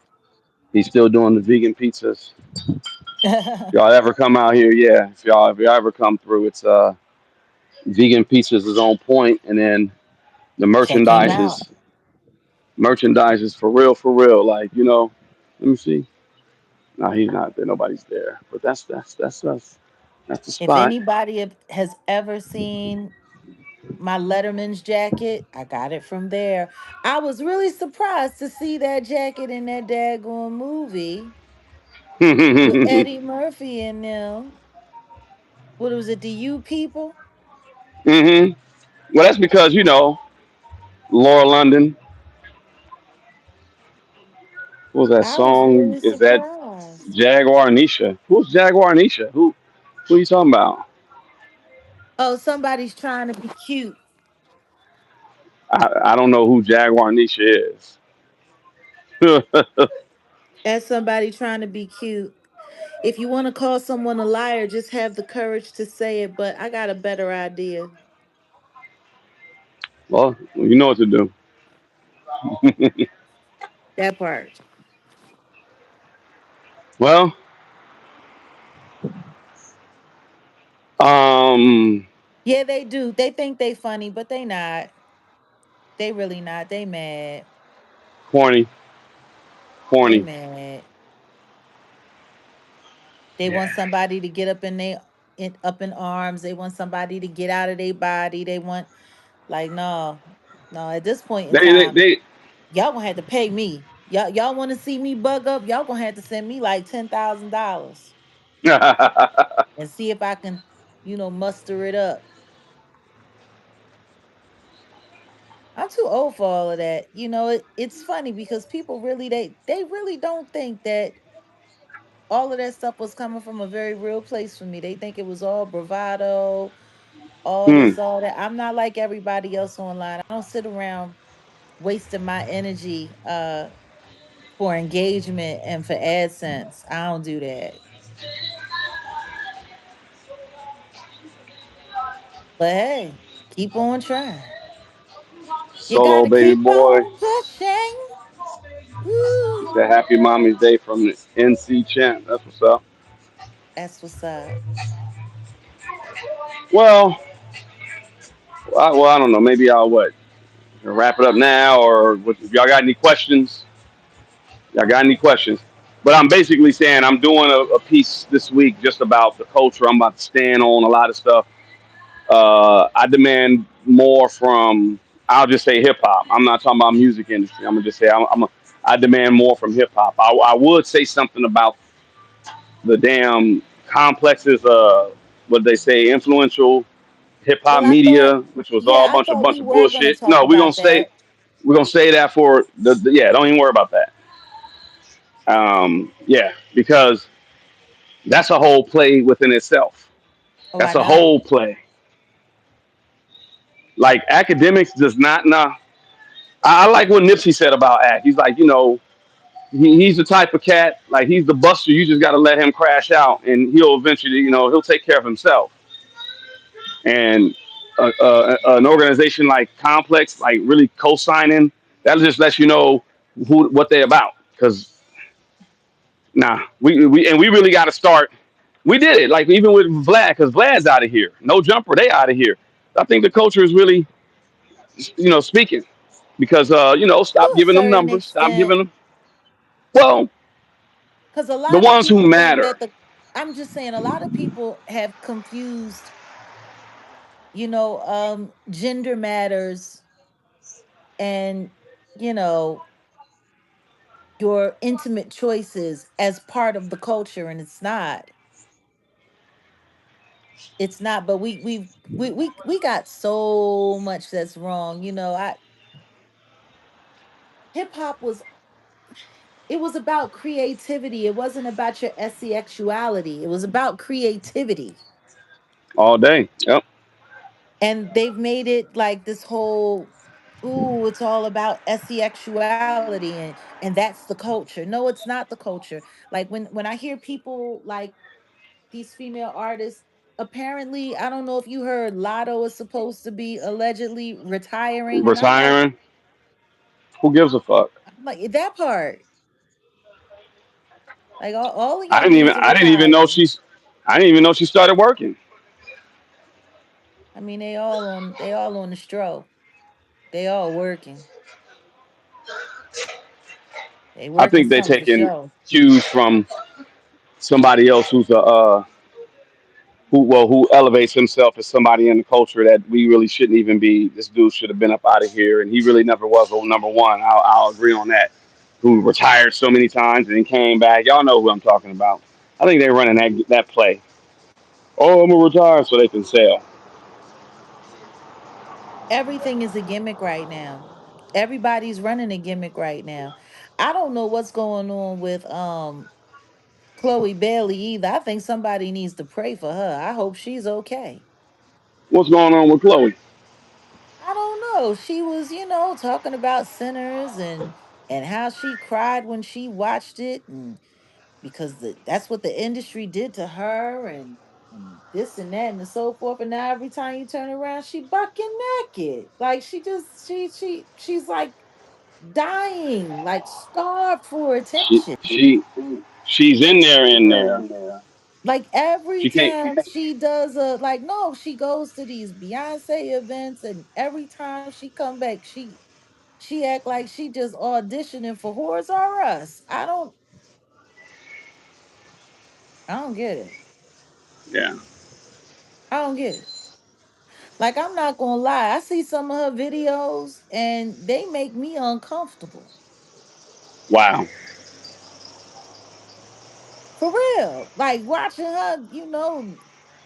he's still doing the vegan pizzas. If y'all ever come out here, yeah. If y'all ever come through, it's vegan pizzas is on point, and then the Check him out. merchandise is for real. Like let me see. No, he's not there. Nobody's there. But that's us. That's the If spot. anybody has ever seen my Letterman's jacket, I got it from there. I was really surprised to see that jacket in that daggone movie with hmm Eddie Murphy in them. What was it, the You People? Well, that's because Laura London. What was that I was song? really Is that surprised. Jaguar Nisha? Who's Jaguar Nisha? Who are you talking about? Oh, somebody's trying to be cute. I don't know who Jaguar Nisha is. That's somebody trying to be cute. If you want to call someone a liar, just have the courage to say it. But I got a better idea. Well, you know what to do. That part. Well, um, Yeah, they do. They think they funny, but they not. They really not. They mad. corny, They corny. mad. They want Yeah. somebody to get up in up in arms. They want somebody to get out of their body. They want like no, no. At this point in time, They. y'all gonna have to pay me. Y'all want to see me bug up? Y'all gonna have to send me like $10,000 and see if I can, muster it up. I'm too old for all of that. It's funny because people really they really don't think that all of that stuff was coming from a very real place for me. They think it was all bravado, all hmm. this, all that. I'm not like everybody else online. I don't sit around wasting my energy for engagement and for AdSense. I don't do that. But hey, keep on trying. You Solo gotta baby keep boy. on pushing. He Woo. said Happy Mommy's Day from the NC champ. That's what's up. That's what's up. Well, I don't know. Maybe I'll what wrap it up now, or if y'all got any questions, y'all got any questions. But I'm basically saying I'm doing a piece this week just about the culture. I'm about to stand on a lot of stuff. I demand more from. I'll just say hip hop. I'm not talking about music industry. I'm gonna just say I demand more from hip hop. I would say something about the damn complexes. What they say, influential hip hop Well, I thought, media, which was all yeah, a I bunch of thought we were gonna bullshit. talk No, about that. we're gonna say that for yeah. Don't even worry about that. Yeah, because that's a whole play within itself. Oh, I That's a know. whole play. Like academics does not nah. I like what Nipsey said about Act. He's like, he's the type of cat, like he's the buster. You just got to let him crash out, and he'll eventually, he'll take care of himself. And an organization like Complex, like really co-signing, that just lets you know what they're about. Because we really got to start. We did it, like even with Vlad, because Vlad's out of here. No jumper, they out of here. I think the culture is really, speaking because stop To a giving them certain numbers, stop extent, giving them. Well, because a the lot of ones who people think matter. that I'm just saying, a lot of people have confused, gender matters and, you know, your intimate choices as part of the culture, and it's not. It's not, but we got so much that's wrong. I hip hop was it was about creativity. It wasn't about your sexuality. It was about creativity. All day. Yep. And they've made it like this whole, ooh, it's all about sexuality and that's the culture. No, it's not the culture. Like when I hear people like these female artists, apparently, I don't know if you heard Lotto is supposed to be allegedly retiring, and Retiring. Who gives a fuck? I'm like that part. Like all of I y'all didn't need even. to I didn't even know retire. she's. I didn't even know she started working. I mean, they all on the stroke. They all working. They I working think they're some for taking sure. cues from somebody else who's who elevates himself as somebody in the culture that we really shouldn't even be. This dude should have been up out of here, and he really never was number one. I'll agree on that. Who retired so many times and then came back. Y'all know who I'm talking about. I think they're running that play. Oh, I'm gonna retire so they can sell. Everything is a gimmick right now. Everybody's running a gimmick right now. I don't know what's going on with Chloe Bailey either. I think somebody needs to pray for her. I hope she's okay. What's going on with Chloe? I don't know. She was, talking about sinners and how she cried when she watched it, and because that's what the industry did to her, and this and that and so forth. And now every time you turn around, she bucking naked. Like she just she's like dying, like starved for She attention. she she's in there in there. Like every She can't. time she does a like no, she goes to these Beyonce events, and every time she come back, she act like she just auditioning for Whores R Us. I don't get it. Yeah. I don't get it. Like I'm not gonna lie, I see some of her videos and they make me uncomfortable. Wow. For real. Like watching her,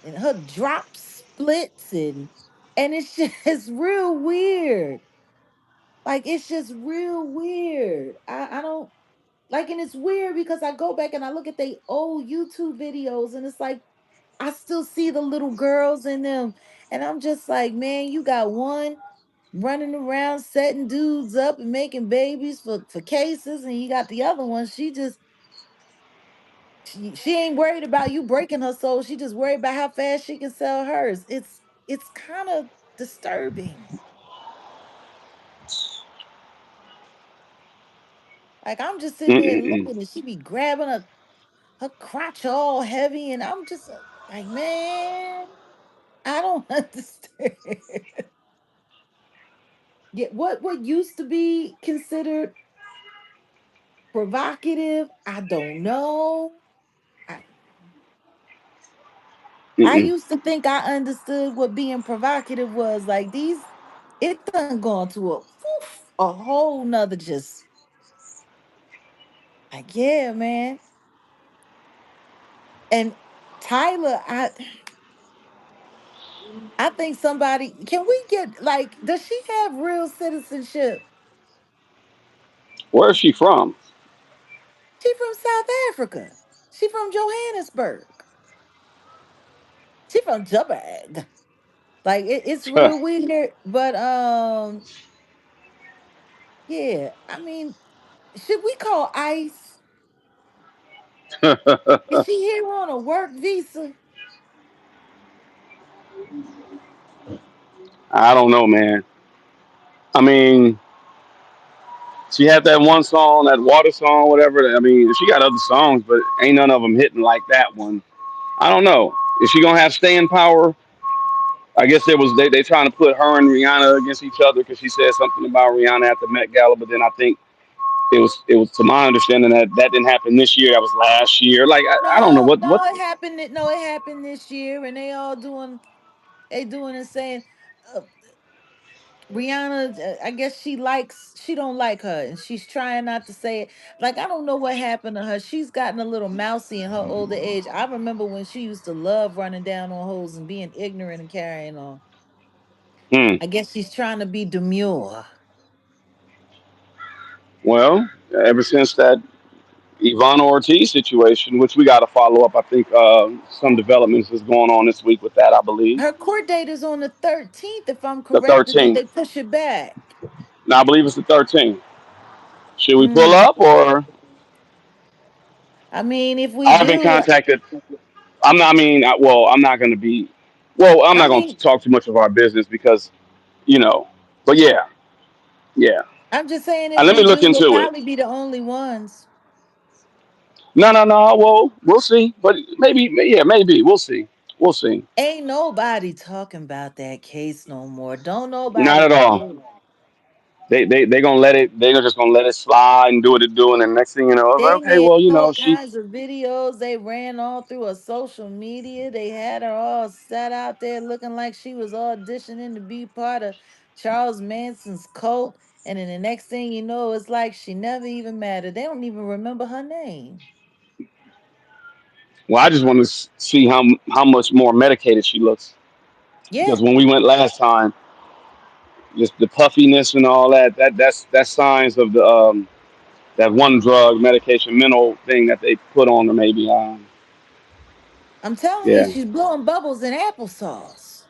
and her drop splits and it's just real weird. Like it's just real weird. I don't like, and it's weird because I go back and I look at they old YouTube videos and it's like I still see the little girls in them. And I'm just like, man, you got one. running around setting dudes up and making babies for cases, and you got the other one. She ain't worried about you breaking her soul. She just worried about how fast she can sell hers. It's kind of disturbing. Like I'm just sitting there Mm-mm-mm. looking, and she be grabbing her crotch all heavy, and I'm just like, man, I don't understand. Yeah, what used to be considered provocative, I don't know. I, I Mm-mm. used to think I understood what being provocative was. Like these, it done gone to a whole nother just like, yeah, man. And Tyler, I think somebody can we get like, does she have real citizenship? Where is she from? She from South Africa. She from Johannesburg. She from Joburg. Like it's real weird, but yeah. I mean, should we call ICE? Is she here on a work visa? I don't know, man. I mean, she had that one song, that water song, whatever. I mean, she got other songs, but ain't none of them hitting like that one. I don't know. Is she gonna have staying power? I guess there was they trying to put her and Rihanna against each other because she said something about Rihanna at the Met Gala, but then I think it was to my understanding that that didn't happen this year. That was last year. Like I don't know No, what. no, it happened. No, it happened this year, and they doing and saying, uh, Rihanna. I guess she don't like her, and she's trying not to say it. Like I don't know what happened to her. She's gotten a little mousy in her older age. I remember when she used to love running down on hoes and being ignorant and carrying on. Hmm. I guess she's trying to be demure. Well, ever since that Ivana Ortiz situation, which we got to follow up, I think some developments is going on this week with that. I believe Her court date is on the 13th, if I'm the correct. Did they 13th. push it back? No, I believe it's the 13th. Should we pull Mm. up or? I mean, if we I have been do, contacted. I'm not. I mean, well, I'm not going to be. Well, I'm I not going to mean, talk too much of our business because you know. But yeah, yeah. I'm just saying if And let we me look do, we'll into it. probably be the only ones. No, no, no. Well, we'll see. But maybe, yeah, maybe we'll see. We'll see. Ain't nobody talking about that case no more. Don't Not nobody at all. care. They gonna let it. They're just gonna let it slide and do what it doing. And next thing you know, I was like, They okay, made well, all she. kinds of videos. They ran all through a social media. They had her all sat out there looking like she was auditioning to be part of Charles Manson's cult. And then the next thing you know, it's like she never even mattered. They don't even remember her name. Well, I just want to see how much more medicated she looks Yeah, because when we went last time, just the puffiness and all that. That's signs of the that one drug medication mental thing that they put on her. Maybe. I'm telling you, Yeah. she's blowing bubbles in applesauce.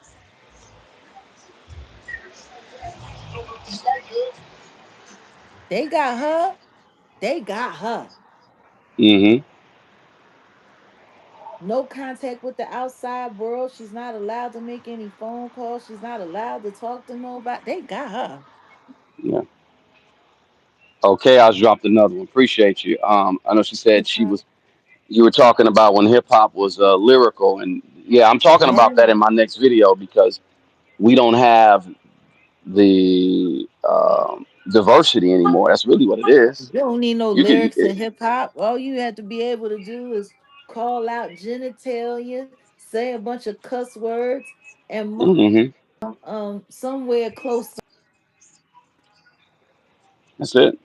They got her. They got her. Hmm. No contact with the outside world. She's not allowed to make any phone calls. She's not allowed to talk to nobody. They got her. Yeah. Okay, I dropped another one. Appreciate you. I know she said It's she was. You were talking about when hip hop was lyrical, and yeah, I'm talking about yeah. that in my next video because we don't have the diversity anymore. That's really what it is. You don't need no You could. lyrics in hip hop. All you have to be able to do is call out genitalia, say a bunch of cuss words, and Hmm. somewhere close to, That's it.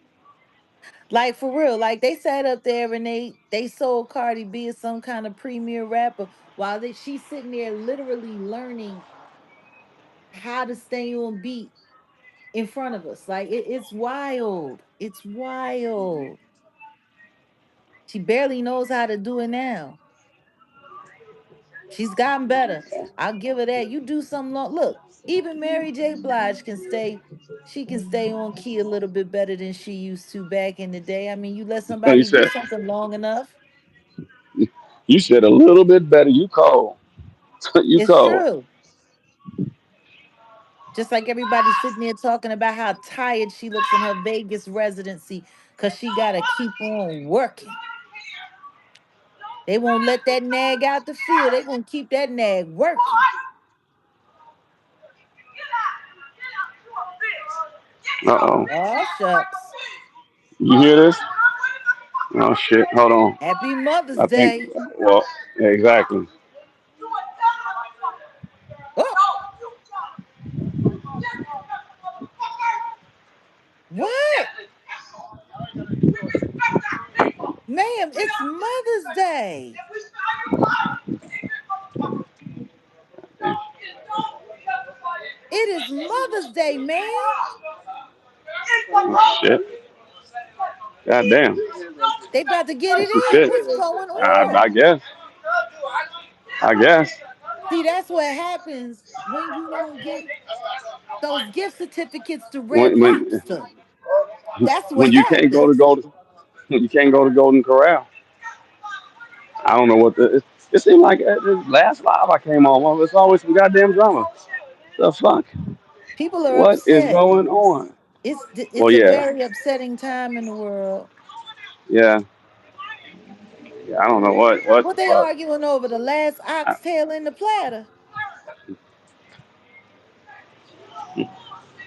like for real. Like they sat up there and they sold Cardi B as some kind of premier rapper while she's sitting there literally learning how to stay on beat in front of us. Like it's wild. It's wild. She barely knows how to do it now. She's gotten better. I'll give her that. You do something long. Look, even Mary J. Blige can stay. She can stay on key a little bit better than she used to back in the day. I mean, you let You somebody do said something long enough. you said a little bit better. You cold. You It's cold. true. Just like everybody sitting there talking about how tired she looks in her Vegas residency because she got to keep on working. They won't let that nag out the field. They going to keep that nag working. Uh oh. Oh, shucks. You hear this? Oh shit. Hold on. Happy Mother's I think. Day. Well, yeah, exactly. Oh, what? Ma'am, it's Mother's Day. It is Mother's Day, ma'am. Oh, shit. God damn. They about to get it That's some in. shit. What's going I on? guess. I guess. See, that's what happens when you don't give those gift certificates to Red When when Lobster. That's what when you can't go to happens. Golden, you can't go to Golden Corral. I don't know what it seemed like at the last live I came on. Well, it's always some goddamn drama. The fuck? People are What is upset. going on? It's Well, a yeah, very upsetting time in the world. yeah, yeah. I don't know what the What they fuck. arguing over, the last I, oxtail in the platter?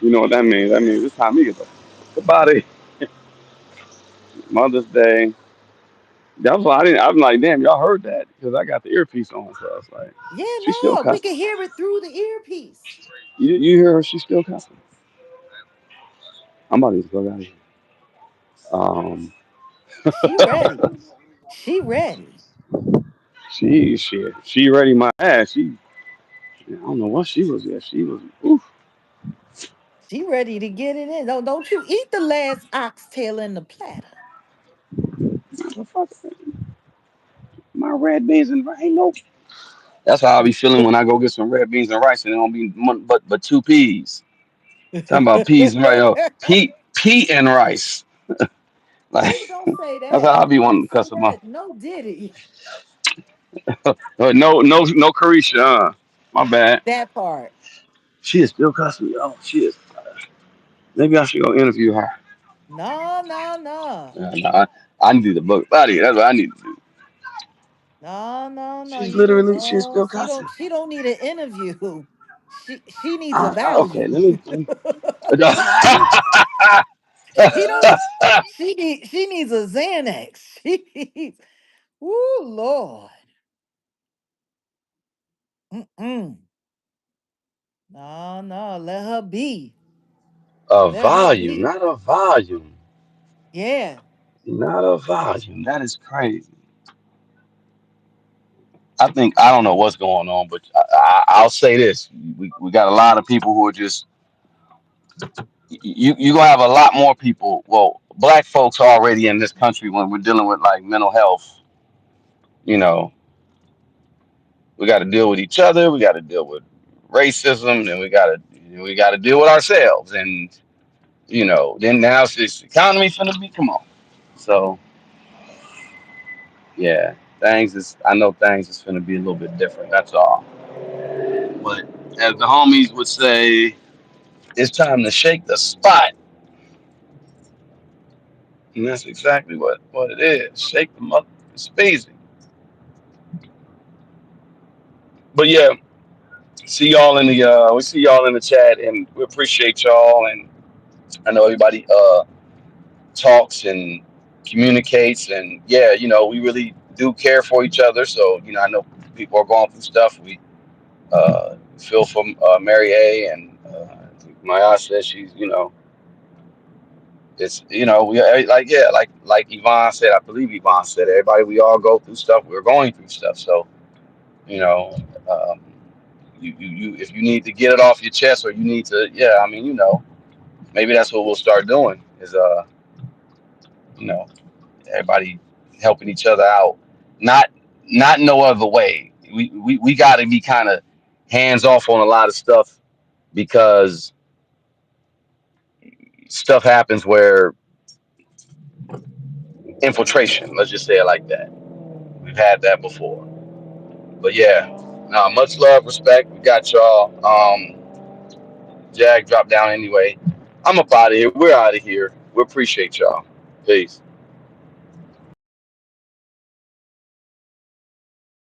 you know what that means? That means it's time to get the body. Mother's Day. That's why I didn't. I'm like, damn, y'all heard that because I got the earpiece on. So I was like, Yeah, she's still no, we cussing. can hear it through the earpiece. You hear her? She's still cussing. I'm about to go out of here. Um, She ready. She ready. she ready my ass. I don't know what she was. Yeah, she was. Oof. She ready to get it in. Don't you eat the last oxtail in the platter. The fuck? My red beans and rice. Ain't no. That's how I be feeling when I go get some red beans and rice and it don't be but two peas. Talking about peas and rice. Oh, pea and rice. Like Oh, don't say that's how that. I be Don't wanting to say cuss them out. that. No Diddy. No Carisha. My bad. That part. She is still cussing me. Oh, she is. Maybe I should go interview her. No, no, no. Nah, I need the book body. That's what I need to do. No, no, no. She's You literally she's no, still cussing. she don't need an interview. She needs a Okay, value. She don't she needs a Xanax. She needs Ooh, Lord. Mm-mm. No, no, let her be. a Let her volume, be. not a volume, Yeah. not a volume. That is crazy. I don't know what's going on, but I'll say this: we got a lot of people who are just you gonna have a lot more people. Well, black folks already in this country when we're dealing with like mental health. You know, we got to deal with each other. We got to deal with racism, and we got to deal with ourselves. And then now it's this economy finna be. Come on, so yeah, things is. I know things is finna be a little bit different. That's all. But as the homies would say, it's time to shake the spot. And that's exactly what it is. Shake the mother speezy. But yeah, see y'all in the we see y'all in the chat and we appreciate y'all and I know everybody talks and communicates and yeah, we really do care for each other. So, I know people are going through stuff. We feel from Mary A and Maya says she's, it's we like yeah like Yvonne said. I believe Yvonne said everybody we all go through stuff. We're going through stuff. So you know, um, you if you need to get it off your chest or you need to yeah. I mean maybe that's what we'll start doing is you know everybody helping each other out. Not not no other way. We got to be kind of hands off on a lot of stuff because stuff happens where infiltration. Let's just say it like that. We've had that before. But yeah, nah, much love, respect. We got y'all. Jag dropped down anyway. I'm up out of here. We're out of here. We appreciate y'all. Peace.